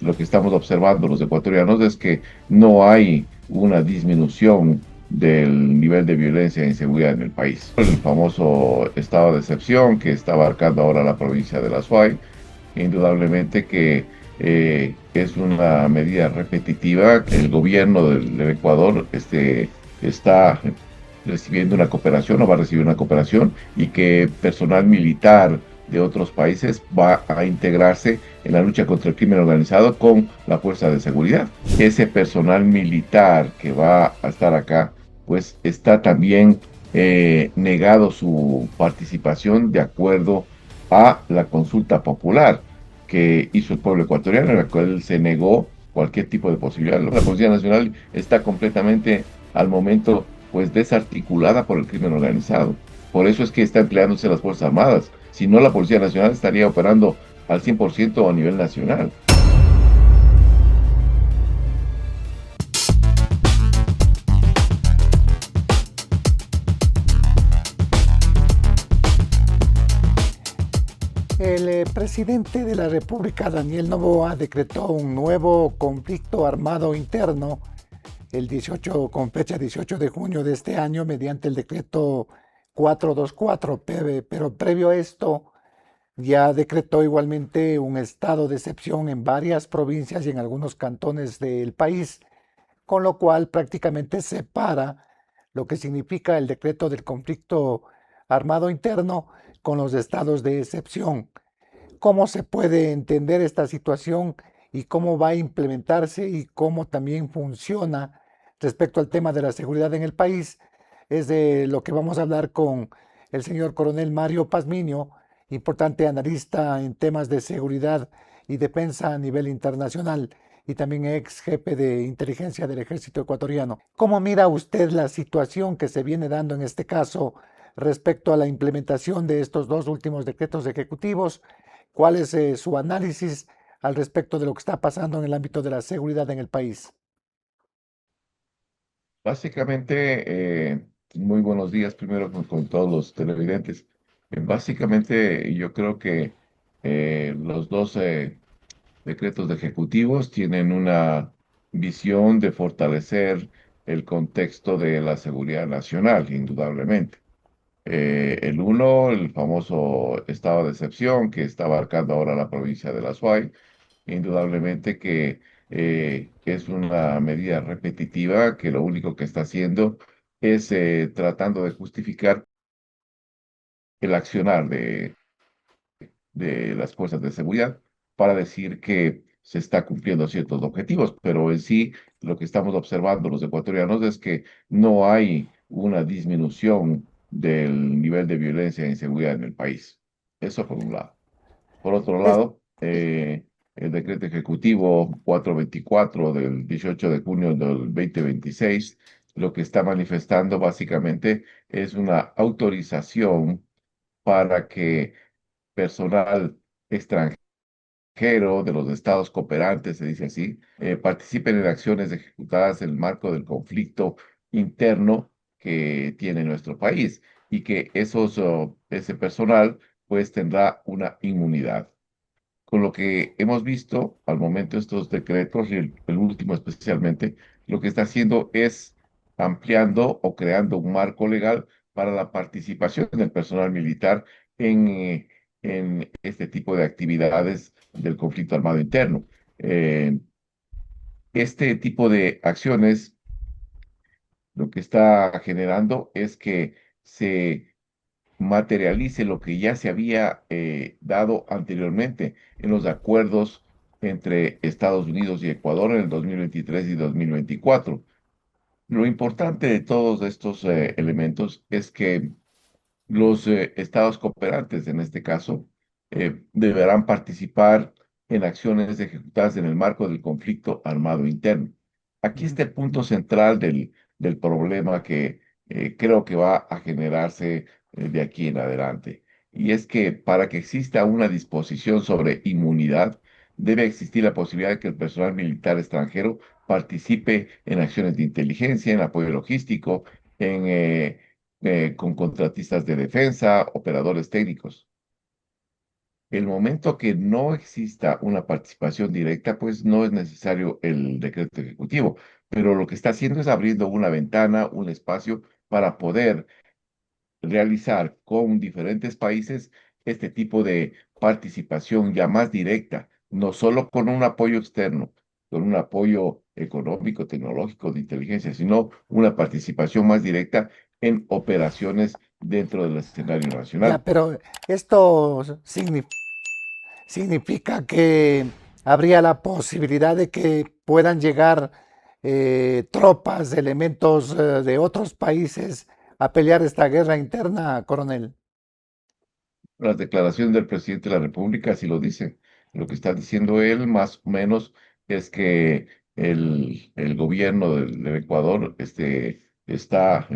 lo que estamos observando los ecuatorianos es que no hay una disminución del nivel de violencia e inseguridad en el país. El famoso estado de excepción que está abarcando ahora la provincia de La Suay, indudablemente que es una medida repetitiva. El gobierno del Ecuador está recibiendo una cooperación o va a recibir una cooperación y que personal militar de otros países va a integrarse en la lucha contra el crimen organizado con la fuerza de seguridad. Ese personal militar que va a estar acá, pues está también negado su participación de acuerdo a la consulta popular que hizo el pueblo ecuatoriano, en la cual se negó cualquier tipo de posibilidad. La Policía Nacional está completamente al momento pues desarticulada por el crimen organizado. Por eso es que está empleándose las Fuerzas Armadas. Si no, la Policía Nacional estaría operando al 100% a nivel nacional. El presidente de la República, Daniel Noboa, decretó un nuevo conflicto armado interno el 18, con fecha 18 de junio de este año mediante el decreto 424, pero previo a esto ya decretó igualmente un estado de excepción en varias provincias y en algunos cantones del país, con lo cual prácticamente separa lo que significa el decreto del conflicto armado interno con los estados de excepción. ¿Cómo se puede entender esta situación y cómo va a implementarse y cómo también funciona respecto al tema de la seguridad en el país? Es de lo que vamos a hablar con el señor coronel Mario Pazmiño, importante analista en temas de seguridad y defensa a nivel internacional y también ex jefe de inteligencia del ejército ecuatoriano. ¿Cómo mira usted la situación que se viene dando en este caso respecto a la implementación de estos dos últimos decretos ejecutivos? ¿Cuál es su análisis al respecto de lo que está pasando en el ámbito de la seguridad en el país? Básicamente, muy buenos días primero con todos los televidentes. Básicamente, yo creo que los dos decretos ejecutivos tienen una visión de fortalecer el contexto de la seguridad nacional, indudablemente. El uno, el famoso estado de excepción que está abarcando ahora la provincia de La Suay, indudablemente que es una medida repetitiva que lo único que está haciendo es tratando de justificar el accionar de las fuerzas de seguridad para decir que se está cumpliendo ciertos objetivos, pero en sí lo que estamos observando los ecuatorianos es que no hay una disminución del nivel de violencia e inseguridad en el país. Eso por un lado. Por otro Es, lado, el decreto ejecutivo 424 del 18 de junio del 2026 lo que está manifestando básicamente es una autorización para que personal extranjero de los estados cooperantes, se dice así, participen en acciones ejecutadas en el marco del conflicto interno que tiene nuestro país y que ese personal pues tendrá una inmunidad. Con lo que hemos visto al momento estos decretos y el último especialmente, lo que está haciendo es ampliando o creando un marco legal para la participación del personal militar en este tipo de actividades del conflicto armado interno. Eh, este tipo de acciones lo que está generando es que se materialice lo que ya se había dado anteriormente en los acuerdos entre Estados Unidos y Ecuador en el 2023 y 2024. Lo importante de todos estos elementos es que los estados cooperantes, en este caso, deberán participar en acciones ejecutadas en el marco del conflicto armado interno. Aquí está el punto central del problema que creo que va a generarse de aquí en adelante. Y es que para que exista una disposición sobre inmunidad, debe existir la posibilidad de que el personal militar extranjero participe en acciones de inteligencia, en apoyo logístico, con contratistas de defensa, operadores técnicos. El momento que no exista una participación directa, pues no es necesario el decreto ejecutivo, pero lo que está haciendo es abriendo una ventana, un espacio para poder realizar con diferentes países este tipo de participación ya más directa, no solo con un apoyo externo, con un apoyo económico, tecnológico, de inteligencia, sino una participación más directa en operaciones dentro del escenario Ya, nacional. pero esto significa que habría la posibilidad de que puedan llegar tropas, elementos de otros países a pelear esta guerra interna, coronel. Las declaraciones del presidente de la República así lo dicen. Lo que está diciendo él, más o menos, es que el gobierno del Ecuador está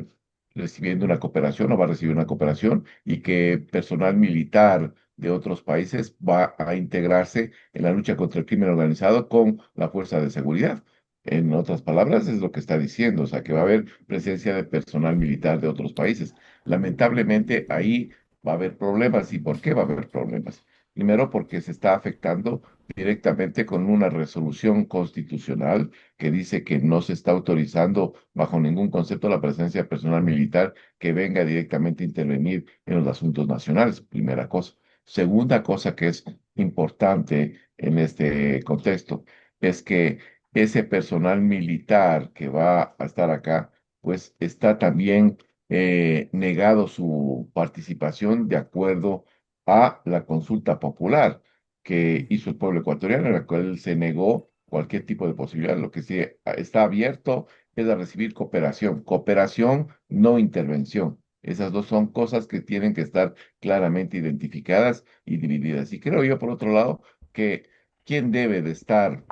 recibiendo una cooperación o va a recibir una cooperación y que personal militar de otros países va a integrarse en la lucha contra el crimen organizado con la fuerza de seguridad. En otras palabras, es lo que está diciendo, o sea, que va a haber presencia de personal militar de otros países. Lamentablemente, ahí va a haber problemas. ¿Y por qué va a haber problemas? Primero, porque se está afectando directamente con una resolución constitucional que dice que no se está autorizando bajo ningún concepto la presencia de personal militar que venga directamente a intervenir en los asuntos nacionales, primera cosa. Segunda cosa que es importante en este contexto es que ese personal militar que va a estar acá, pues está también negado su participación de acuerdo a la consulta popular que hizo el pueblo ecuatoriano, en la cual se negó cualquier tipo de posibilidad. Lo que sí está abierto es a recibir cooperación, cooperación, no intervención. Esas dos son cosas que tienen que estar claramente identificadas y divididas. Y creo yo, por otro lado, que quién debe de estar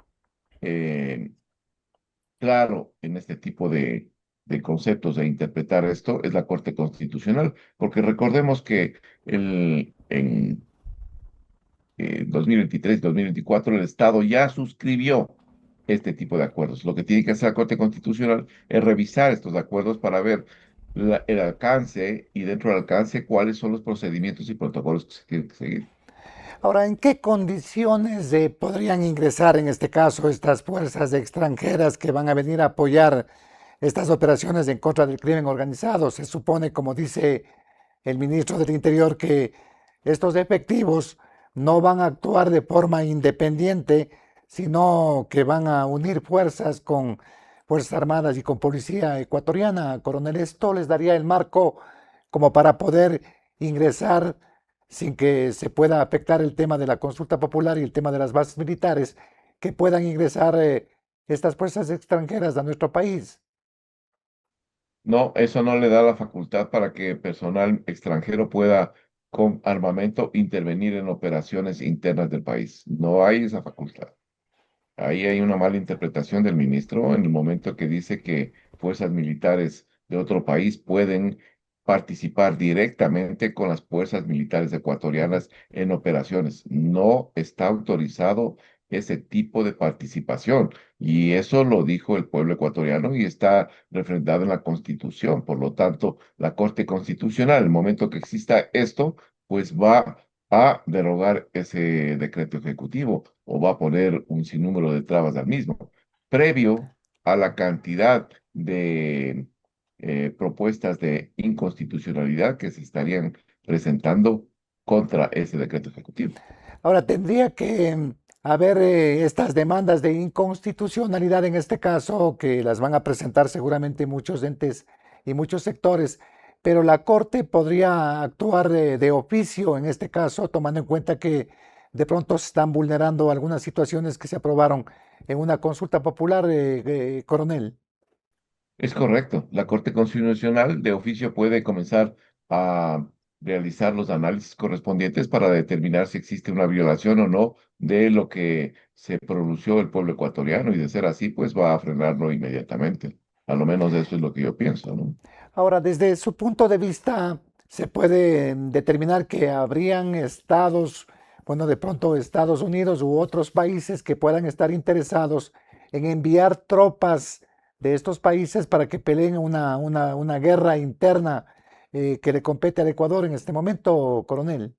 eh, claro en este tipo de conceptos de interpretar esto es la Corte Constitucional, porque recordemos que en 2023-2024 el Estado ya suscribió este tipo de acuerdos. Lo que tiene que hacer la Corte Constitucional es revisar estos acuerdos para ver el alcance y dentro del alcance cuáles son los procedimientos y protocolos que se tienen que seguir. Ahora, ¿en qué condiciones podrían ingresar en este caso estas fuerzas extranjeras que van a venir a apoyar estas operaciones en contra del crimen organizado? Se supone, como dice el ministro del Interior, que estos efectivos no van a actuar de forma independiente, sino que van a unir fuerzas con Fuerzas Armadas y con Policía Ecuatoriana. Coronel, esto les daría el marco como para poder ingresar sin que se pueda afectar el tema de la consulta popular y el tema de las bases militares, que puedan ingresar estas fuerzas extranjeras a nuestro país. No, eso no le da la facultad para que personal extranjero pueda con armamento intervenir en operaciones internas del país. No hay esa facultad. Ahí hay una mala interpretación del ministro en el momento que dice que fuerzas militares de otro país pueden participar directamente con las fuerzas militares ecuatorianas en operaciones. No está autorizado ese tipo de participación y eso lo dijo el pueblo ecuatoriano y está refrendado en la Constitución. Por lo tanto, la Corte Constitucional, en el momento que exista esto, pues va a derogar ese decreto ejecutivo o va a poner un sinnúmero de trabas al mismo, previo a la cantidad de propuestas de inconstitucionalidad que se estarían presentando contra ese decreto ejecutivo. Ahora, tendría que haber estas demandas de inconstitucionalidad en este caso, que las van a presentar seguramente muchos entes y muchos sectores, pero la Corte podría actuar de oficio en este caso, tomando en cuenta que de pronto se están vulnerando algunas situaciones que se aprobaron en una consulta popular, coronel. Es correcto. La Corte Constitucional de oficio puede comenzar a realizar los análisis correspondientes para determinar si existe una violación o no de lo que se pronunció el pueblo ecuatoriano y de ser así, pues va a frenarlo inmediatamente. A lo menos eso es lo que yo pienso, ¿no? Ahora, desde su punto de vista, se puede determinar que habrían estados, bueno, de pronto Estados Unidos u otros países que puedan estar interesados en enviar tropas de estos países para que peleen una guerra interna que le compete al Ecuador en este momento, coronel.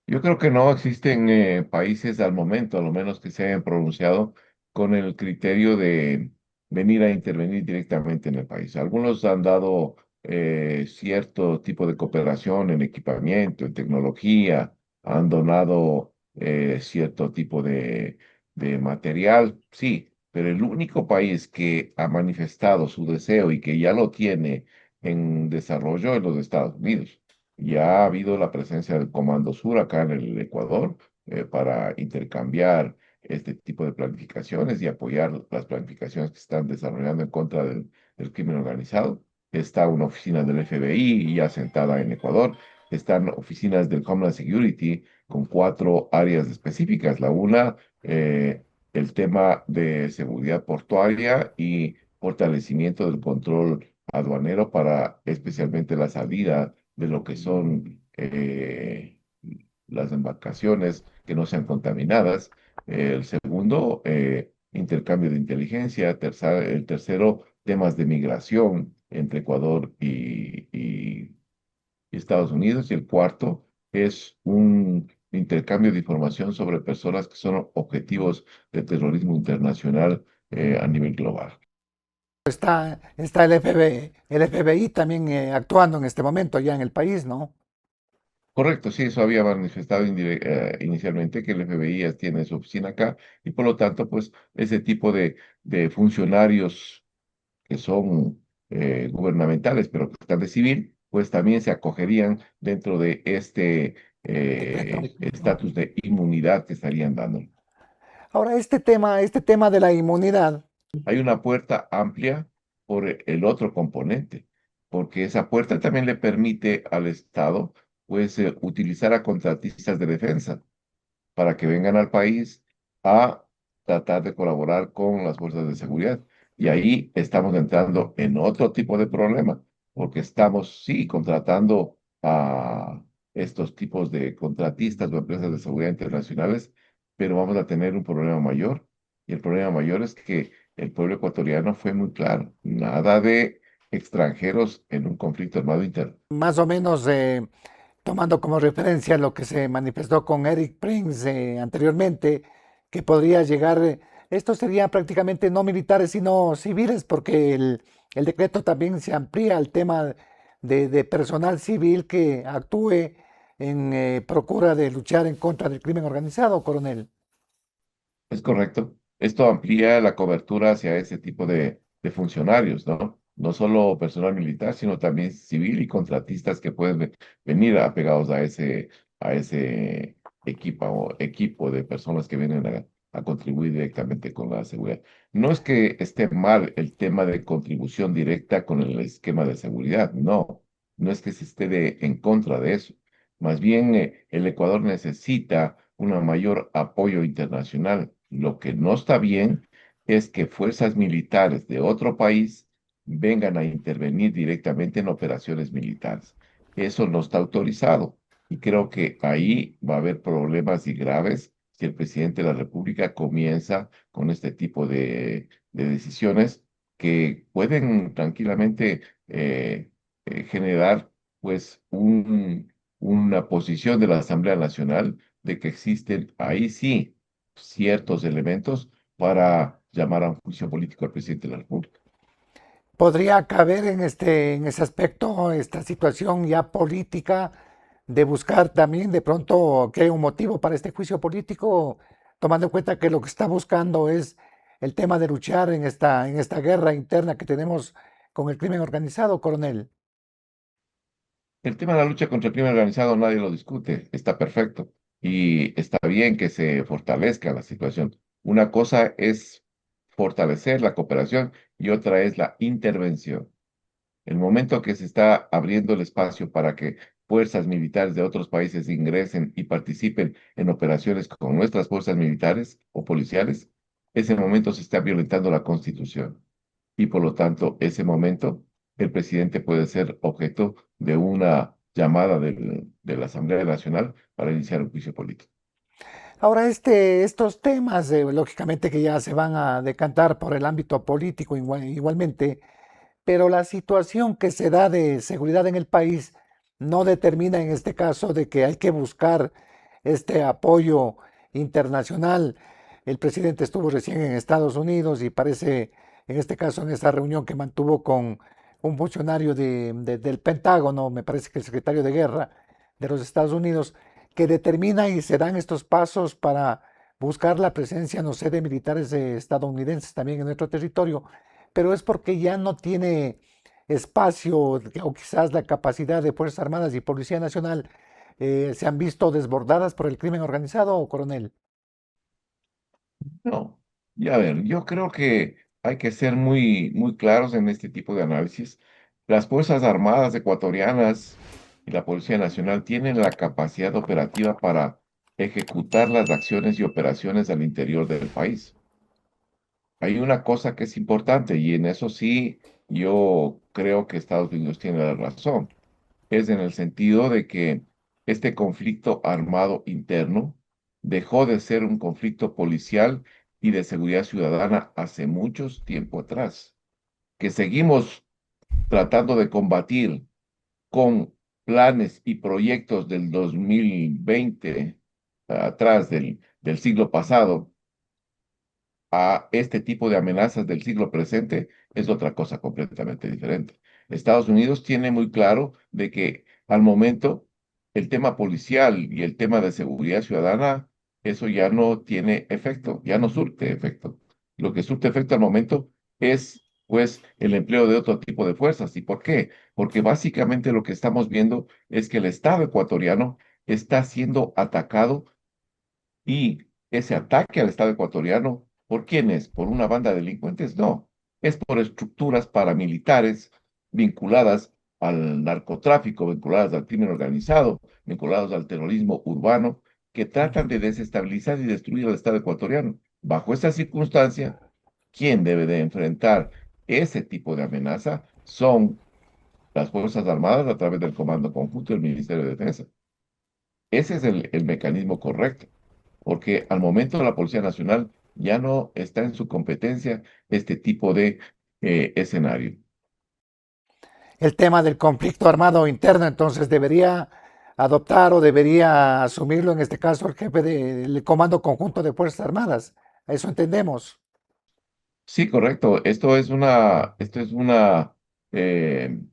Yo creo que no existen países al momento, a lo menos que se hayan pronunciado con el criterio de venir a intervenir directamente en el país. Algunos han dado cierto tipo de cooperación en equipamiento, en tecnología, han donado cierto tipo de material, sí, pero el único país que ha manifestado su deseo y que ya lo tiene en desarrollo es los Estados Unidos. Ya ha habido la presencia del Comando Sur acá en el Ecuador para intercambiar este tipo de planificaciones y apoyar las planificaciones que se están desarrollando en contra del crimen organizado. Está una oficina del FBI ya sentada en Ecuador. Están oficinas del Homeland Security con cuatro áreas específicas. La una, el tema de seguridad portuaria y fortalecimiento del control aduanero para especialmente la salida de lo que son las embarcaciones que no sean contaminadas. El segundo, intercambio de inteligencia. El tercero, temas de migración entre Ecuador y Estados Unidos. Y el cuarto es un intercambio de información sobre personas que son objetivos de terrorismo internacional a nivel global. Está el FBI también actuando en este momento ya en el país, ¿no? Correcto, sí, eso había manifestado inicialmente que el FBI ya tiene su oficina acá y por lo tanto, pues ese tipo de funcionarios que son gubernamentales, pero que están de civil, pues también se acogerían dentro de este Decreto. estatus de inmunidad que estarían dando. Ahora, este tema de la inmunidad, Hay una puerta amplia por el otro componente, porque esa puerta también le permite al Estado, pues, utilizar a contratistas de defensa para que vengan al país a tratar de colaborar con las fuerzas de seguridad. Y ahí estamos entrando en otro tipo de problema, porque estamos, sí, contratando a estos tipos de contratistas o empresas de seguridad internacionales, pero vamos a tener un problema mayor. Y el problema mayor es que el pueblo ecuatoriano fue muy claro, nada de extranjeros en un conflicto armado interno. más o menos tomando como referencia lo que se manifestó con Eric Prince anteriormente, que podría llegar, estos serían prácticamente no militares, sino civiles, porque el decreto también se amplía al tema de personal civil que actúe en procura de luchar en contra del crimen organizado, coronel. Es correcto. Esto amplía la cobertura hacia ese tipo de funcionarios, ¿no? No solo personal militar, sino también civil y contratistas que pueden venir apegados a ese equipo de personas que vienen a contribuir directamente con la seguridad. No es que esté mal el tema de contribución directa con el esquema de seguridad, no, no es que se esté en contra de eso. Más bien, el Ecuador necesita un mayor apoyo internacional. Lo que no está bien es que fuerzas militares de otro país vengan a intervenir directamente en operaciones militares. Eso no está autorizado y creo que ahí va a haber problemas y graves si el presidente de la República comienza con este tipo de decisiones que pueden tranquilamente generar pues una posición de la Asamblea Nacional de que existen ahí sí ciertos elementos para llamar a un juicio político al presidente de la República. ¿Podría caber en ese aspecto esta situación ya política de buscar también de pronto que hay un motivo para este juicio político, tomando en cuenta que lo que está buscando es el tema de luchar en esta guerra interna que tenemos con el crimen organizado, coronel? El tema de la lucha contra el crimen organizado nadie lo discute, está perfecto y está bien que se fortalezca la situación. Una cosa es fortalecer la cooperación y otra es la intervención. El momento que se está abriendo el espacio para que fuerzas militares de otros países ingresen y participen en operaciones con nuestras fuerzas militares o policiales, ese momento se está violentando la Constitución. Y por lo tanto, ese momento, el presidente puede ser objeto de una llamada de la Asamblea Nacional para iniciar un juicio político. Ahora, estos temas, lógicamente que ya se van a decantar por el ámbito político igualmente, pero la situación que se da de seguridad en el país no determina en este caso de que hay que buscar este apoyo internacional. El presidente estuvo recién en Estados Unidos y parece, en este caso, en esta reunión que mantuvo con un funcionario del Pentágono, me parece que el secretario de Guerra de los Estados Unidos, que determina y se dan estos pasos para buscar la presencia, no sé, de militares estadounidenses también en nuestro territorio, pero es porque ya no tiene espacio o quizás la capacidad de Fuerzas Armadas y Policía Nacional se han visto desbordadas por el crimen organizado, coronel. No, ya ver, yo creo que hay que ser muy, muy claros en este tipo de análisis. Las Fuerzas Armadas ecuatorianas y la Policía Nacional tienen la capacidad operativa para ejecutar las acciones y operaciones al interior del país. Hay una cosa que es importante y en eso sí yo creo que Estados Unidos tiene la razón. Es en el sentido de que este conflicto armado interno dejó de ser un conflicto policial y de seguridad ciudadana hace muchos tiempo atrás, que seguimos tratando de combatir con planes y proyectos del 2020 atrás del siglo pasado a este tipo de amenazas del siglo presente es otra cosa completamente diferente. Estados Unidos tiene muy claro de que al momento el tema policial y el tema de seguridad ciudadana, eso ya no tiene efecto, ya no surte efecto. Lo que surte efecto al momento es pues el empleo de otro tipo de fuerzas. ¿Y por qué? Porque básicamente lo que estamos viendo es que el Estado ecuatoriano está siendo atacado y ese ataque al Estado ecuatoriano, ¿por quién es? ¿Por una banda de delincuentes? No, es por estructuras paramilitares vinculadas al narcotráfico, vinculadas al crimen organizado, vinculadas al terrorismo urbano, que tratan de desestabilizar y destruir al Estado ecuatoriano. Bajo esa circunstancia, ¿quién debe de enfrentar ese tipo de amenaza? Son las Fuerzas Armadas a través del Comando Conjunto del Ministerio de Defensa. Ese es el mecanismo correcto, porque al momento la Policía Nacional ya no está en su competencia este tipo de escenario. El tema del conflicto armado interno, entonces debería adoptar o debería asumirlo en este caso el jefe del Comando Conjunto de Fuerzas Armadas. Eso entendemos. Sí, correcto. Esto es una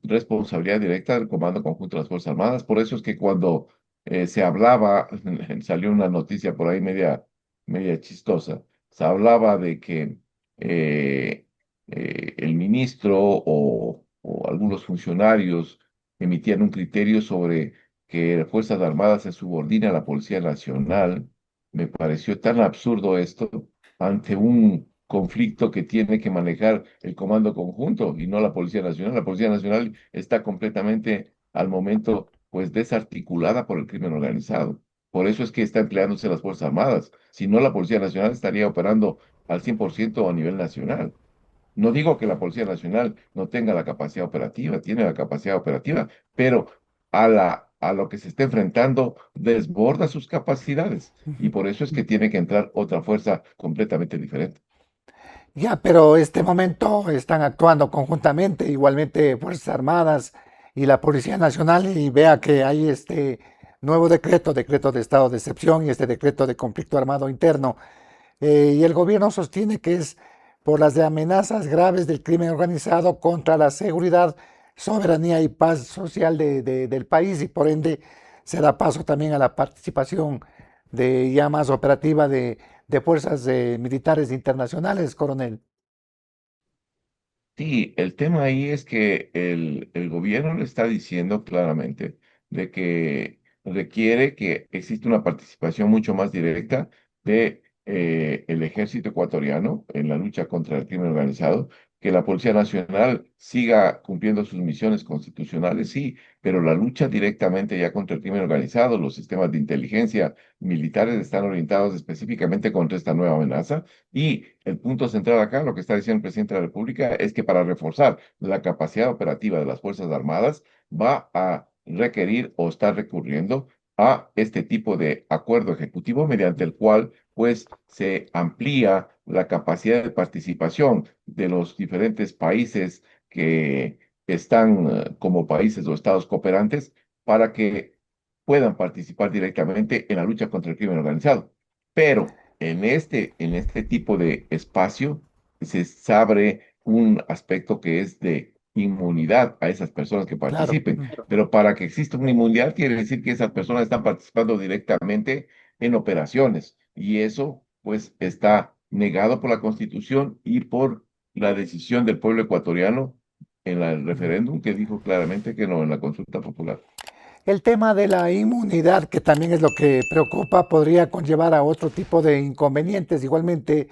responsabilidad directa del Comando Conjunto de las Fuerzas Armadas. Por eso es que cuando se hablaba, salió una noticia por ahí media chistosa, se hablaba de que eh, el ministro o algunos funcionarios emitían un criterio sobre que las Fuerzas Armadas se subordinen a la Policía Nacional. Me pareció tan absurdo esto ante un conflicto que tiene que manejar el Comando Conjunto y no la Policía Nacional. La Policía Nacional está completamente al momento pues desarticulada por el crimen organizado. Por eso es que está empleándose las Fuerzas Armadas. Si no, la Policía Nacional estaría operando al 100% a nivel nacional. No digo que la Policía Nacional no tenga la capacidad operativa, tiene la capacidad operativa, pero a lo que se está enfrentando desborda sus capacidades y por eso es que tiene que entrar otra fuerza completamente diferente. Ya, pero este momento están actuando conjuntamente, igualmente Fuerzas Armadas y la Policía Nacional, y vea que hay este nuevo decreto, decreto de estado de excepción y este decreto de conflicto armado interno. Y el gobierno sostiene que es por las de amenazas graves del crimen organizado contra la seguridad, soberanía y paz social del país y por ende se da paso también a la participación de ya más operativa de fuerzas militares internacionales, coronel. Sí, el tema ahí es que el gobierno le está diciendo claramente de que requiere que exista una participación mucho más directa de el ejército ecuatoriano en la lucha contra el crimen organizado, que la Policía Nacional siga cumpliendo sus misiones constitucionales, sí, pero la lucha directamente ya contra el crimen organizado, los sistemas de inteligencia militares están orientados específicamente contra esta nueva amenaza y el punto central acá, lo que está diciendo el presidente de la República, es que para reforzar la capacidad operativa de las Fuerzas Armadas va a requerir o está recurriendo a este tipo de acuerdo ejecutivo mediante el cual pues se amplía la capacidad de participación de los diferentes países que están como países o estados cooperantes para que puedan participar directamente en la lucha contra el crimen organizado. Pero en este tipo de espacio se abre un aspecto que es de inmunidad a esas personas que Claro. participen. Pero para que exista una inmunidad quiere decir que esas personas están participando directamente en operaciones y eso pues está negado por la Constitución y por la decisión del pueblo ecuatoriano en el referéndum que dijo claramente que no en la consulta popular. El tema de la inmunidad, que también es lo que preocupa, podría conllevar a otro tipo de inconvenientes. Igualmente,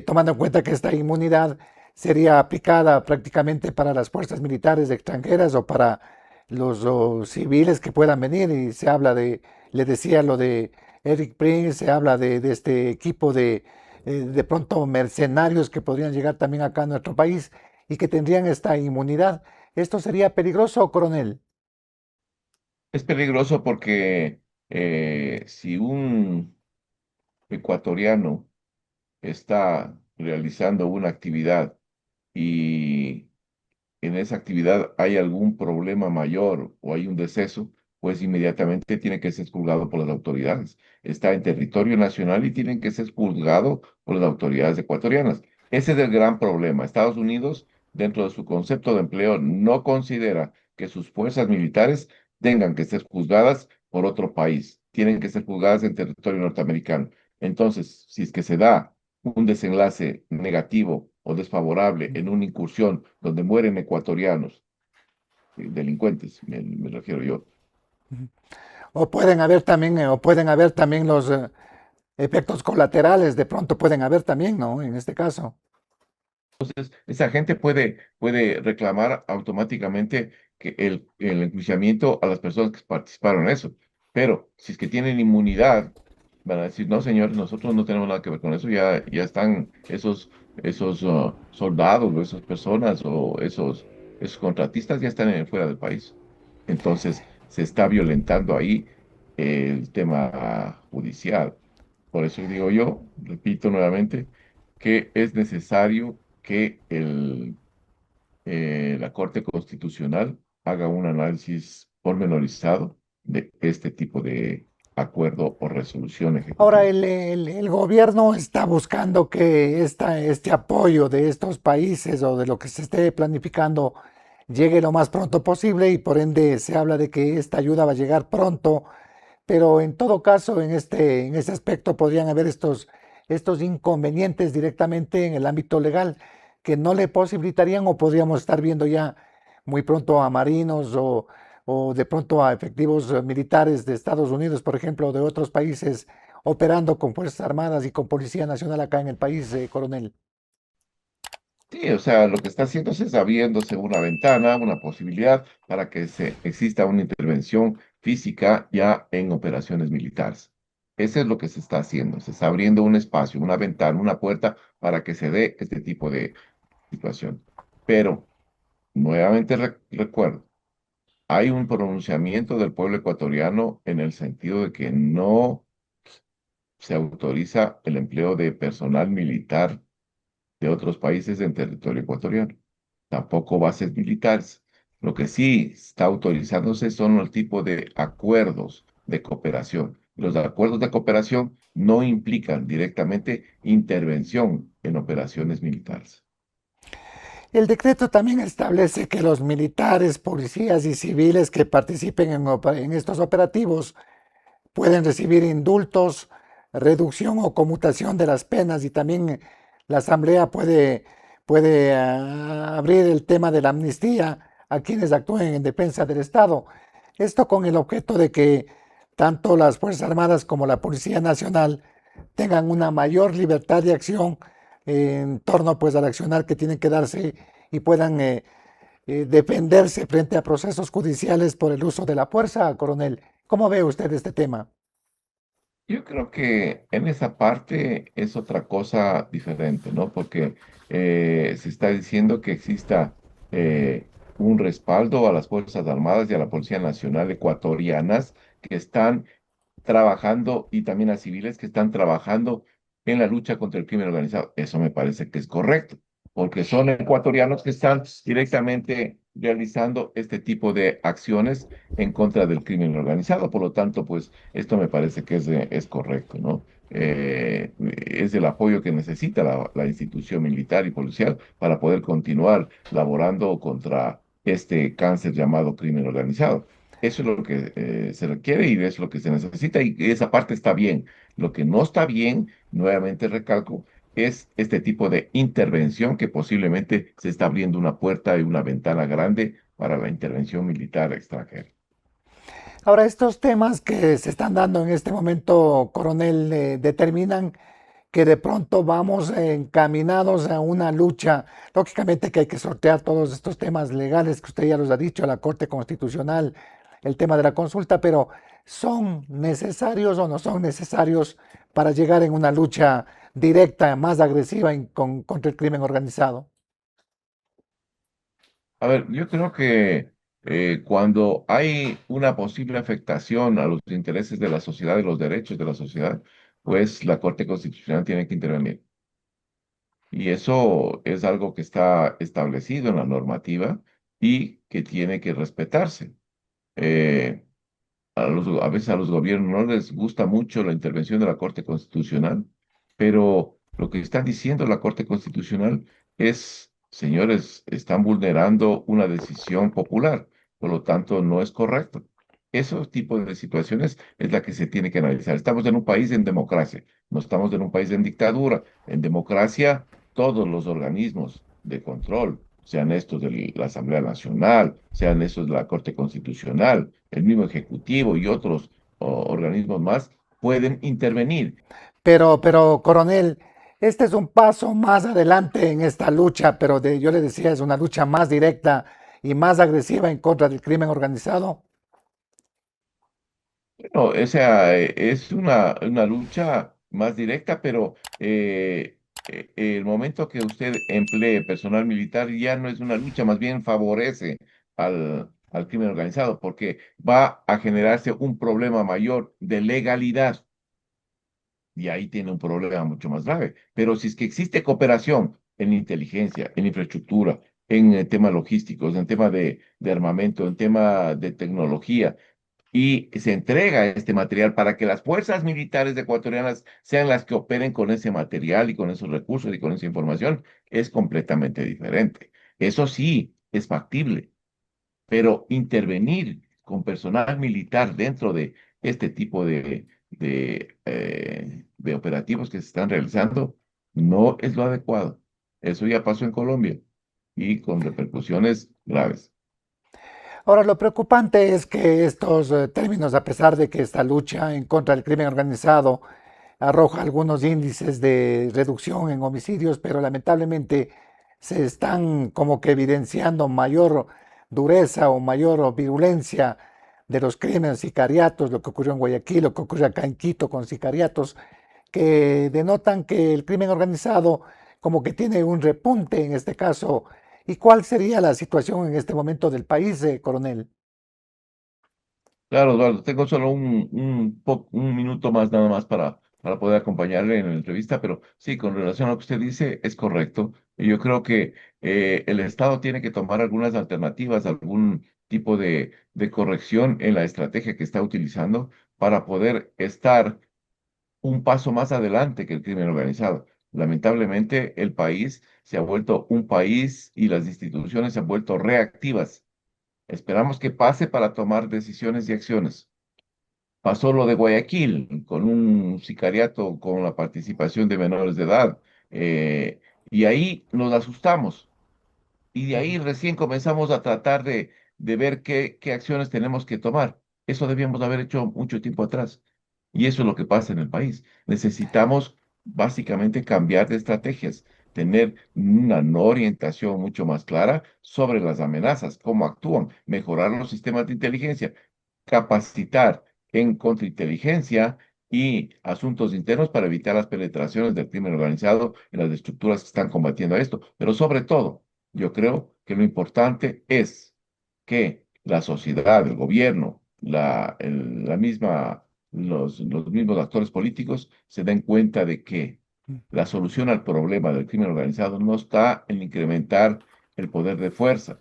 tomando en cuenta que esta inmunidad sería aplicada prácticamente para las fuerzas militares extranjeras o para los civiles que puedan venir. Y se habla le decía lo de Eric Prince, se habla de este equipo de pronto mercenarios que podrían llegar también acá a nuestro país y que tendrían esta inmunidad. ¿Esto sería peligroso, coronel? Es peligroso porque si un ecuatoriano está realizando una actividad y en esa actividad hay algún problema mayor o hay un deceso, pues inmediatamente tiene que ser juzgado por las autoridades. Está en territorio nacional y tienen que ser juzgado por las autoridades ecuatorianas. Ese es el gran problema. Estados Unidos, dentro de su concepto de empleo, no considera que sus fuerzas militares tengan que ser juzgadas por otro país. Tienen que ser juzgadas en territorio norteamericano. Entonces, si es que se da un desenlace negativo o desfavorable en una incursión donde mueren ecuatorianos, delincuentes, me refiero yo. O pueden haber también los efectos colaterales, de pronto pueden haber también, ¿no? En este caso. Esa gente puede reclamar automáticamente que el enjuiciamiento a las personas que participaron en eso. Pero si es que tienen inmunidad, van a decir, no, señores, nosotros no tenemos nada que ver con eso, ya están esos soldados o esas personas o esos contratistas ya están fuera del país. Entonces, se está violentando ahí el tema judicial. Por eso digo yo, repito nuevamente, que es necesario que la Corte Constitucional haga un análisis pormenorizado de este tipo de acuerdo o resolución Ahora, ejecutiva. el gobierno está buscando que este apoyo de estos países o de lo que se esté planificando llegue lo más pronto posible y por ende se habla de que esta ayuda va a llegar pronto, pero en todo caso en este aspecto podrían haber estos inconvenientes directamente en el ámbito legal que no le posibilitarían o podríamos estar viendo ya muy pronto a marinos o de pronto a efectivos militares de Estados Unidos, por ejemplo, o de otros países operando con Fuerzas Armadas y con Policía Nacional acá en el país, coronel. Sí, o sea, lo que está haciendo es abriéndose una ventana, una posibilidad para que exista una intervención física ya en operaciones militares. Eso es lo que se está haciendo. Se está abriendo un espacio, una ventana, una puerta para que se dé este tipo de situación. Pero, nuevamente recuerdo, hay un pronunciamiento del pueblo ecuatoriano en el sentido de que no se autoriza el empleo de personal militar de otros países en territorio ecuatoriano, tampoco bases militares. Lo que sí está autorizándose son los tipos de acuerdos de cooperación. Los acuerdos de cooperación no implican directamente intervención en operaciones militares. El decreto también establece que los militares, policías y civiles que participen en estos operativos pueden recibir indultos, reducción o conmutación de las penas y también la Asamblea puede abrir el tema de la amnistía a quienes actúen en defensa del Estado. Esto con el objeto de que tanto las Fuerzas Armadas como la Policía Nacional tengan una mayor libertad de acción en torno pues al accionar que tienen que darse y puedan defenderse frente a procesos judiciales por el uso de la fuerza, coronel. ¿Cómo ve usted este tema? Yo creo que en esa parte es otra cosa diferente, ¿no? Porque se está diciendo que exista un respaldo a las Fuerzas Armadas y a la Policía Nacional ecuatorianas que están trabajando y también a civiles que están trabajando en la lucha contra el crimen organizado. Eso me parece que es correcto, porque son ecuatorianos que están directamente realizando este tipo de acciones en contra del crimen organizado. Por lo tanto, pues esto me parece que es correcto, ¿no? Es el apoyo que necesita la institución militar y policial para poder continuar laborando contra este cáncer llamado crimen organizado. Eso es lo que se requiere y es lo que se necesita y esa parte está bien. Lo que no está bien, nuevamente recalco, es este tipo de intervención que posiblemente se está abriendo una puerta y una ventana grande para la intervención militar extranjera. Ahora, estos temas que se están dando en este momento, coronel, determinan que de pronto vamos encaminados a una lucha. Lógicamente que hay que sortear todos estos temas legales que usted ya los ha dicho, la Corte Constitucional, el tema de la consulta, pero ¿son necesarios o no son necesarios para llegar en una lucha directa, más agresiva contra el crimen organizado? A ver, yo creo que cuando hay una posible afectación a los intereses de la sociedad y los derechos de la sociedad, pues la Corte Constitucional tiene que intervenir. Y eso es algo que está establecido en la normativa y que tiene que respetarse. Eh, a veces a los gobiernos no les gusta mucho la intervención de la Corte Constitucional, pero lo que está diciendo la Corte Constitucional es, señores, están vulnerando una decisión popular, por lo tanto no es correcto. Esos tipos de situaciones es la que se tiene que analizar. Estamos en un país en democracia, no estamos en un país en dictadura. En democracia, todos los organismos de control, sean estos de la Asamblea Nacional, sean estos de la Corte Constitucional, el mismo Ejecutivo y otros organismos más, pueden intervenir. Coronel, este es un paso más adelante en esta lucha, pero yo le decía, es una lucha más directa y más agresiva en contra del crimen organizado. No, o sea, es una lucha más directa, pero el momento que usted emplee personal militar ya no es una lucha, más bien favorece al crimen organizado, porque va a generarse un problema mayor de legalidad y ahí tiene un problema mucho más grave. Pero si es que existe cooperación en inteligencia, en infraestructura, en temas logísticos, en tema de armamento, en tema de tecnología, y se entrega este material para que las fuerzas militares ecuatorianas sean las que operen con ese material y con esos recursos y con esa información, es completamente diferente. Eso sí, es factible, pero intervenir con personal militar dentro de este tipo de operativos que se están realizando no es lo adecuado. Eso ya pasó en Colombia y con repercusiones graves. Ahora, lo preocupante es que estos términos, a pesar de que esta lucha en contra del crimen organizado arroja algunos índices de reducción en homicidios, pero lamentablemente se están como que evidenciando mayor dureza o mayor virulencia de los crímenes sicariatos, lo que ocurrió en Guayaquil, lo que ocurrió acá en Quito con sicariatos, que denotan que el crimen organizado como que tiene un repunte en este caso. ¿Y cuál sería la situación en este momento del país, coronel? Claro, Eduardo, tengo solo un minuto más nada más para poder acompañarle en la entrevista, pero sí, con relación a lo que usted dice, es correcto. Y yo creo que el Estado tiene que tomar algunas alternativas, algún tipo de corrección en la estrategia que está utilizando para poder estar un paso más adelante que el crimen organizado. Lamentablemente, el país se ha vuelto un país y las instituciones se han vuelto reactivas. Esperamos que pase para tomar decisiones y acciones. Pasó lo de Guayaquil, con un sicariato con la participación de menores de edad, y ahí nos asustamos. Y de ahí recién comenzamos a tratar de ver qué acciones tenemos que tomar. Eso debíamos haber hecho mucho tiempo atrás. Y eso es lo que pasa en el país. Necesitamos básicamente cambiar de estrategias, tener una no orientación mucho más clara sobre las amenazas, cómo actúan, mejorar los sistemas de inteligencia, capacitar en contrainteligencia y asuntos internos para evitar las penetraciones del crimen organizado en las estructuras que están combatiendo esto. Pero sobre todo, yo creo que lo importante es que la sociedad, el gobierno, los mismos actores políticos se den cuenta de que la solución al problema del crimen organizado no está en incrementar el poder de fuerza,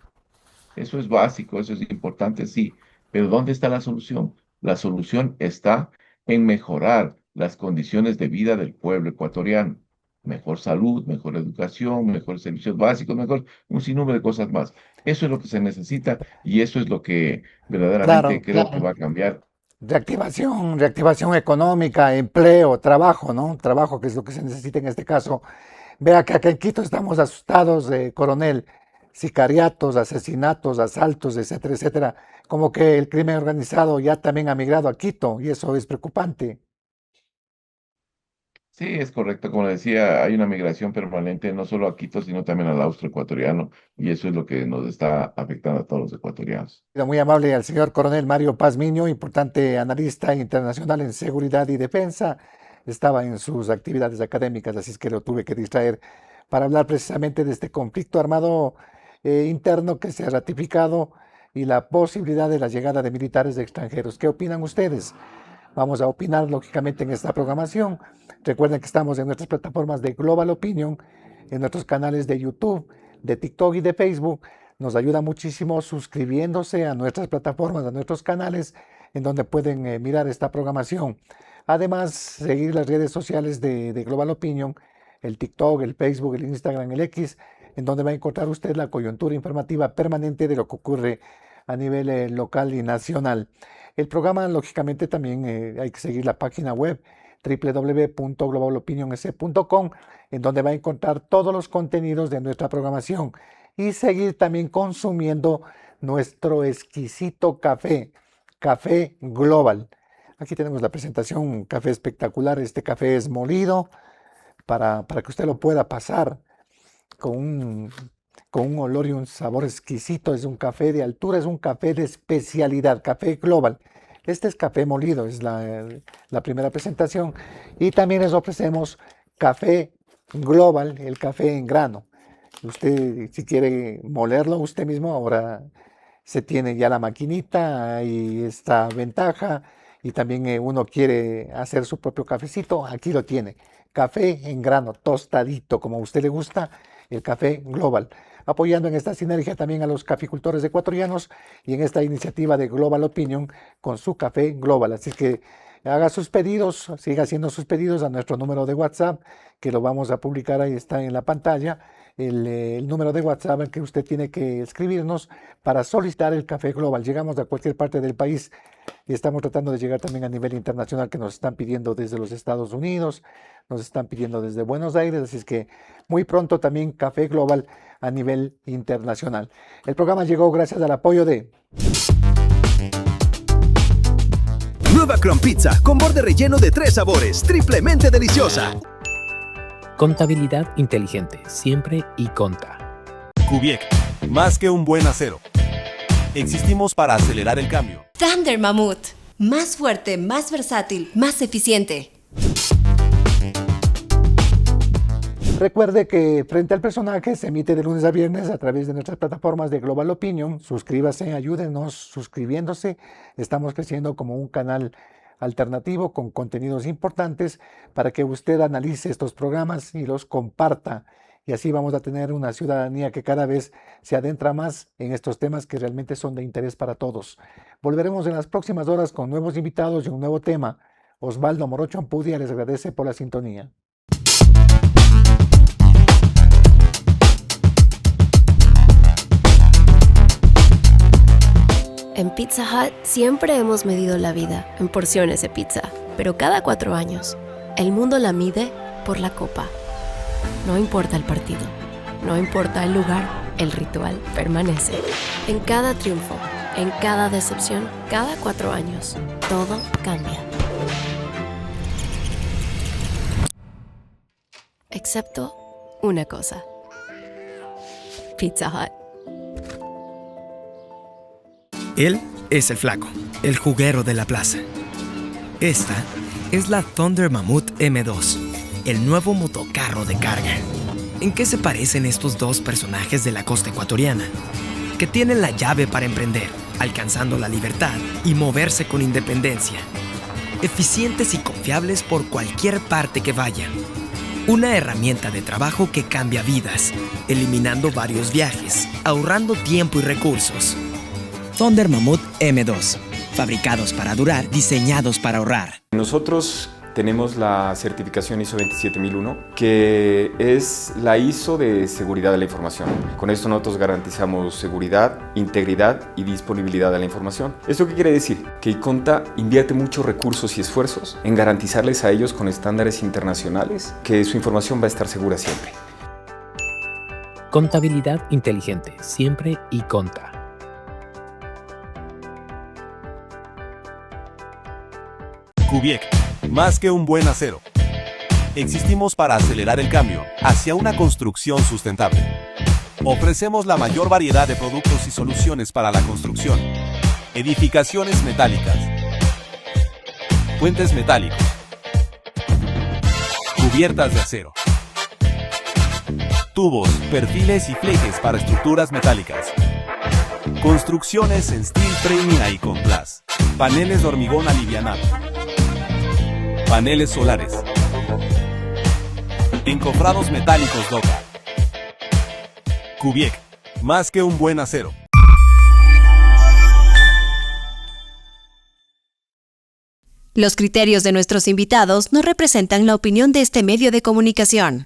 Eso es básico, eso es importante, sí. Pero ¿dónde está la solución? La solución está en mejorar las condiciones de vida del pueblo ecuatoriano. Mejor salud, mejor educación, mejores servicios básicos, mejor un sinnúmero de cosas más. Eso es lo que se necesita y eso es lo que verdaderamente Claro, creo que va a cambiar. reactivación, reactivación económica, empleo, trabajo, ¿no? Trabajo, que es lo que se necesita en este caso. Vea que acá en Quito estamos asustados, coronel, sicariatos, asesinatos, asaltos, etcétera, etcétera. Como que el crimen organizado ya también ha migrado a Quito y eso es preocupante. Sí, es correcto. Como le decía, hay una migración permanente no solo a Quito, sino también al austroecuatoriano y eso es lo que nos está afectando a todos los ecuatorianos. Muy amable al señor coronel Mario Paz Miño, importante analista internacional en seguridad y defensa. Estaba en sus actividades académicas, así es que lo tuve que distraer para hablar precisamente de este conflicto armado interno que se ha ratificado y la posibilidad de la llegada de militares extranjeros. ¿Qué opinan ustedes? Vamos a opinar lógicamente en esta programación. Recuerden que estamos en nuestras plataformas de Global Opinion, en nuestros canales de YouTube, de TikTok y de Facebook. Nos ayuda muchísimo suscribiéndose a nuestras plataformas, a nuestros canales, en donde pueden mirar esta programación. Además, seguir las redes sociales de Global Opinion, el TikTok, el Facebook, el Instagram, el X, en donde va a encontrar usted la coyuntura informativa permanente de lo que ocurre a nivel local y nacional. El programa, lógicamente, también hay que seguir la página web www.globalopinionec.com, en donde va a encontrar todos los contenidos de nuestra programación y seguir también consumiendo nuestro exquisito café, Café Global. Aquí tenemos la presentación, un café espectacular. Este café es molido para que usted lo pueda pasar con un olor y un sabor exquisito. Es un café de altura, es un café de especialidad, Café Global. Este es café molido, es la primera presentación. Y también les ofrecemos Café Global, el café en grano. Usted, si quiere molerlo usted mismo, ahora se tiene ya la maquinita y esta ventaja. Y también uno quiere hacer su propio cafecito, aquí lo tiene. Café en grano, tostadito, como a usted le gusta, el Café Global. Apoyando en esta sinergia también a los caficultores ecuatorianos y en esta iniciativa de Global Opinion con su Café Global. Así que haga sus pedidos, siga haciendo sus pedidos a nuestro número de WhatsApp, que lo vamos a publicar, ahí está en la pantalla, el número de WhatsApp al que usted tiene que escribirnos para solicitar el Café Global. Llegamos a cualquier parte del país y estamos tratando de llegar también a nivel internacional, que nos están pidiendo desde los Estados Unidos, nos están pidiendo desde Buenos Aires, así es que muy pronto también Café Global a nivel internacional. El programa llegó gracias al apoyo de Nueva Crown Pizza con borde relleno de 3 sabores, triplemente deliciosa. Contabilidad inteligente, siempre y conta. Kubiek, más que un buen acero. Existimos para acelerar el cambio. Thunder Mammoth, más fuerte, más versátil, más eficiente. Recuerde que Frente al Personaje se emite de lunes a viernes a través de nuestras plataformas de Global Opinion. Suscríbase, ayúdenos suscribiéndose. Estamos creciendo como un canal alternativo con contenidos importantes para que usted analice estos programas y los comparta. Y así vamos a tener una ciudadanía que cada vez se adentra más en estos temas que realmente son de interés para todos. Volveremos en las próximas horas con nuevos invitados y un nuevo tema. Osvaldo Morocho Ampudia les agradece por la sintonía. En Pizza Hut siempre hemos medido la vida en porciones de pizza, pero cada 4 años, el mundo la mide por la copa. No importa el partido, no importa el lugar, el ritual permanece. En cada triunfo, en cada decepción, cada 4 años, todo cambia. Excepto una cosa. Pizza Hut. Él es el flaco, el juguero de la plaza. Esta es la Thunder Mammoth M2, el nuevo motocarro de carga. ¿En qué se parecen estos dos personajes de la costa ecuatoriana? Que tienen la llave para emprender, alcanzando la libertad y moverse con independencia. Eficientes y confiables por cualquier parte que vayan. Una herramienta de trabajo que cambia vidas, eliminando varios viajes, ahorrando tiempo y recursos. Thunder Mammoth M2. Fabricados para durar, diseñados para ahorrar. Nosotros tenemos la certificación ISO 27001, que es la ISO de seguridad de la información. Con esto nosotros garantizamos seguridad, integridad y disponibilidad de la información. ¿Esto qué quiere decir? Que Iconta invierte muchos recursos y esfuerzos en garantizarles a ellos con estándares internacionales que su información va a estar segura siempre. Contabilidad inteligente, siempre Iconta. Kubiec, más que un buen acero. Existimos para acelerar el cambio hacia una construcción sustentable. Ofrecemos la mayor variedad de productos y soluciones para la construcción, edificaciones metálicas, puentes metálicos, cubiertas de acero, tubos, perfiles y flejes para estructuras metálicas, construcciones en steel framing a Icon Plus, paneles de hormigón alivianado, paneles solares, encofrados metálicos Doca. Kubiec, más que un buen acero. Los criterios de nuestros invitados no representan la opinión de este medio de comunicación.